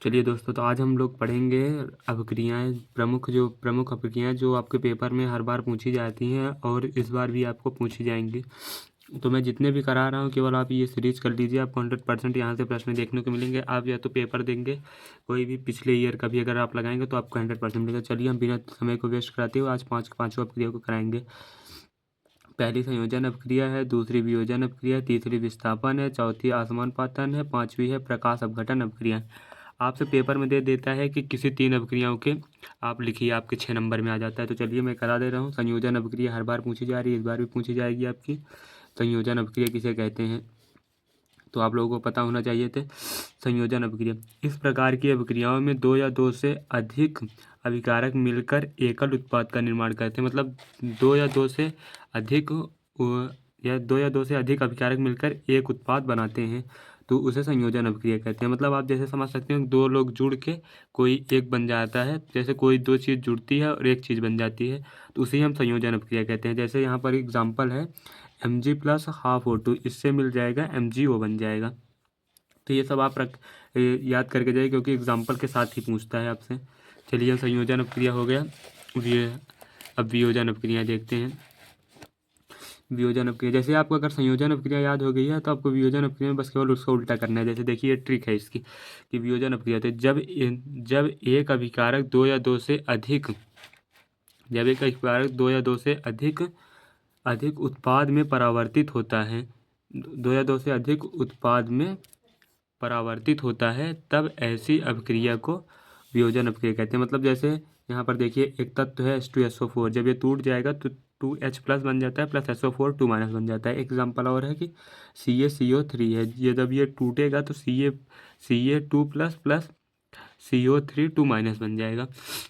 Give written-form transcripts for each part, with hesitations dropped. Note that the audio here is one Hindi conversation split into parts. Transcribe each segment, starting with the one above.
चलिए दोस्तों, तो आज हम लोग पढ़ेंगे अपक्रियाएँ, प्रमुख अपक्रियाएँ जो आपके पेपर में हर बार पूछी जाती हैं और इस बार भी आपको पूछी जाएंगी। तो मैं जितने भी करा रहा हूँ केवल आप ये सीरीज कर लीजिए, आपको 100% यहाँ से प्रश्न देखने को मिलेंगे। आप या तो पेपर देंगे कोई भी पिछले ईयर का भी अगर आप लगाएंगे तो आपको 100% मिलेगा। चलिए हम बिना समय को वेस्ट कराते हुए आज पाँचों अपक्रिया को कराएंगे। पहली संयोजन अपक्रिया है, दूसरी वियोजन अपक्रिया है, तीसरी विस्थापन है, चौथी आसमान पातन है, पांचवी है प्रकाश अपघटन अपक्रिया। आपसे पेपर में दे देता है कि किसी 3 अपक्रियाओं के आप लिखिए, आपके 6 नंबर में आ जाता है। तो चलिए मैं करा दे रहा हूँ। संयोजन अपक्रिया हर बार पूछी जा रही है, इस बार भी पूछी जाएगी आपकी। संयोजन अपक्रिया किसे कहते हैं तो आप लोगों को पता होना चाहिए थे। संयोजन अपक्रिया इस प्रकार की अपक्रियाओं में 2 या 2 से अधिक अभिकारक मिलकर एकल उत्पाद का निर्माण करते हैं। मतलब 2 या 2 से अधिक अभिकारक मिलकर एक उत्पाद बनाते हैं तो उसे संयोजन अपक्रिया कहते हैं। मतलब आप जैसे समझ सकते हैं, 2 लोग जुड़ के कोई एक बन जाता है। जैसे कोई 2 चीज़ जुड़ती है और एक चीज़ बन जाती है तो उसे हम संयोजन अपक्रिया कहते हैं। जैसे यहाँ पर एग्जाम्पल है Mg प्लस हाफ O2, इससे मिल जाएगा MgO बन जाएगा। तो ये सब आप याद करके जाइए क्योंकि एग्जाम्पल के साथ ही पूछता है आपसे। चलिए संयोजन अपक्रिया हो गया। अब वियोजन अपक्रिया देखते हैं। वियोजन अपक्रिया, जैसे आपको अगर संयोजन अपक्रिया याद हो गई है तो आपको वियोजन अपक्रिया में बस केवल उसको उल्टा करना है। जैसे देखिए ट्रिक है इसकी कि वियोजन अपक्रिया थे जब एक अभिकारक 2 या 2 से अधिक उत्पाद में परावर्तित होता है, 2 या 2 से अधिक उत्पाद में परावर्तित होता है, तब ऐसी अपक्रिया को वियोजन अपक्रिया कहते हैं। मतलब जैसे यहाँ पर देखिए एक तत्व है H2SO4, जब ये टूट जाएगा तो 2H प्लस बन जाता है प्लस SO4 2 माइनस बन जाता है। एग्जाम्पल और है कि CaCO3 है, ये जब ये टूटेगा तो Ca2 plus plus CO3 2 minus बन जाएगा।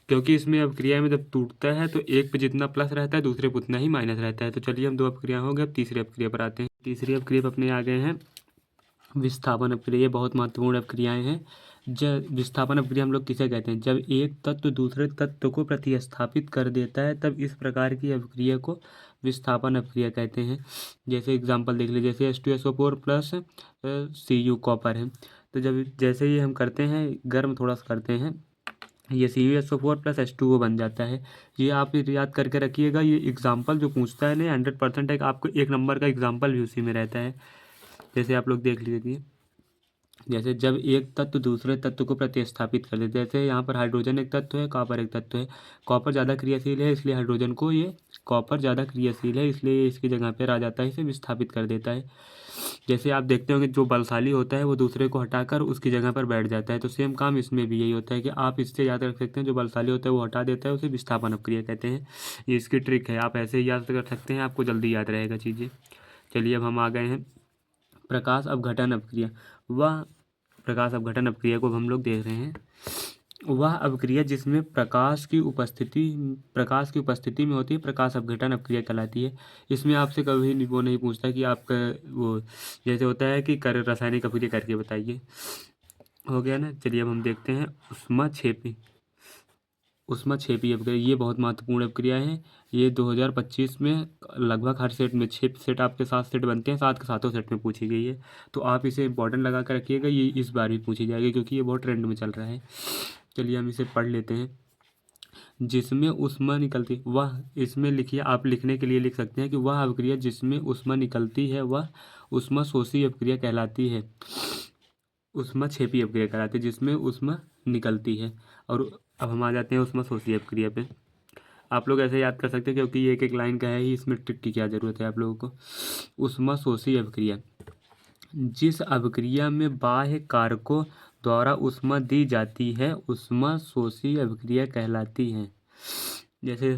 क्योंकि इसमें अपक्रिया में जब टूटता है तो एक पे जितना प्लस रहता है दूसरे पे उतना ही माइनस रहता है। तो चलिए हम 2 अपक्रिया हो गए, अब तीसरी अपक्रिया पर आते हैं। तीसरी अपक्रिया पर अपने आ गए हैं विस्थापन अपक्रिया। बहुत महत्वपूर्ण अपक्रियाएं हैं। जब विस्थापन अपक्रिया हम लोग किसे कहते हैं, जब एक तत्व दूसरे तत्व को प्रतिस्थापित कर देता है तब इस प्रकार की अपक्रिया को विस्थापन अपक्रिया कहते हैं। जैसे एग्जांपल देख लीजिए, जैसे H2SO4 प्लस Cu कॉपर है, तो जब जैसे ही हम करते हैं गर्म थोड़ा सा करते हैं, ये CuSO4 प्लस H2O बन जाता है। ये आप याद करके रखिएगा। ये एग्जाम्पल जो पूछता है ना 100% है, आपको 1 नंबर का एग्जाम्पल भी उसी में रहता है। जैसे आप लोग देख लीजिए, जैसे जब एक तत्व दूसरे तत्व को प्रतिस्थापित कर देते हैं। जैसे यहाँ पर हाइड्रोजन एक तत्व है, कॉपर एक तत्व है। कॉपर ज़्यादा क्रियाशील है इसलिए हाइड्रोजन को ये कॉपर ज़्यादा क्रियाशील है इसलिए इसकी जगह पर आ जाता है, इसे विस्थापित कर देता है। जैसे आप देखते होंगे जो बलशाली होता है वो दूसरे को हटाकर उसकी जगह पर बैठ जाता है, तो सेम काम इसमें भी यही होता है कि आप इससे याद रख सकते हैं जो बलशाली होता है वो हटा देता है, उसे विस्थापन अपक्रिया कहते हैं। ये इसकी ट्रिक है, आप ऐसे ही याद कर सकते हैं, आपको जल्दी याद रहेगा चीज़ें। चलिए अब हम आ गए हैं प्रकाश अपघटन अपक्रिया। वह प्रकाश अपघटन अपक्रिया को हम लोग देख रहे हैं। वह अपक्रिया जिसमें प्रकाश की उपस्थिति में होती है प्रकाश अपघटन अपक्रिया कहलाती है। इसमें आपसे कभी वो नहीं पूछता कि आपका वो जैसे होता है कि रासायनिक अपक्रिया करके बताइए, हो गया ना। चलिए अब हम देखते हैं ऊष्माक्षेपी अपक्रिया। ये बहुत महत्वपूर्ण अपक्रिया है। ये 2025 में लगभग हर सेट में 6 सेट आपके 7 सेट बनते हैं, 7 के सातों सेट में पूछी गई है। तो आप इसे इंपॉर्टेंट लगा कर रखिएगा, ये इस बार भी पूछी जाएगी क्योंकि ये बहुत ट्रेंड में चल रहा है। चलिए हम इसे पढ़ लेते हैं। जिसमें ऊष्मा निकलती, वह इसमें लिखिए, आप लिखने के लिए लिख सकते हैं कि वह अपक्रिया जिसमें ऊष्मा निकलती है वह ऊष्माशोषी अपक्रिया कहलाती है। ऊष्माक्षेपी अपक्रिया कहलाती है जिसमें ऊष्मा निकलती है। और अब हम आ जाते हैं ऊष्माशोषी अपक्रिया पे। आप लोग ऐसे याद कर सकते हैं क्योंकि ये एक लाइन का है ही, इसमें ट्रिक की क्या ज़रूरत है आप लोगों को। ऊष्माशोषी अपक्रिया, जिस अपक्रिया में बाह्य कारकों द्वारा ऊष्मा दी जाती है ऊष्माशोषी अपक्रिया कहलाती है। जैसे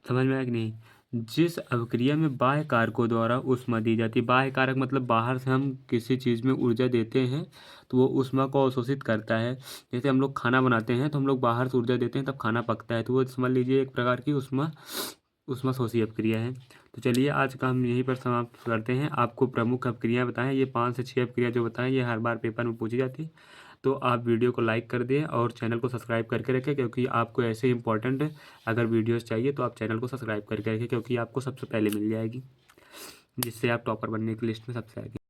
समझ में आया कि नहीं, जिस अपक्रिया में बाह्य कारकों द्वारा ऊष्मा दी जाती है, बाह्य कारक मतलब बाहर से हम किसी चीज़ में ऊर्जा देते हैं तो वो ऊष्मा को अवशोषित करता है। जैसे हम लोग खाना बनाते हैं तो हम लोग बाहर से ऊर्जा देते हैं तब खाना पकता है, तो वो समझ लीजिए एक प्रकार की ऊष्माशोषी अपक्रिया है। तो चलिए आज का हम यहीं पर समाप्त करते हैं। आपको प्रमुख अपक्रियाएँ बताएं, ये 5 से 6 अपक्रिया जो बताएं ये हर बार पेपर में पूछी जाती है। तो आप वीडियो को लाइक कर दें और चैनल को सब्सक्राइब करके रखें क्योंकि आपको ऐसे इंपॉर्टेंट अगर वीडियोस चाहिए तो आप चैनल को सब्सक्राइब करके रखें क्योंकि आपको सबसे पहले मिल जाएगी, जिससे आप टॉपर बनने की लिस्ट में सबसे आगे।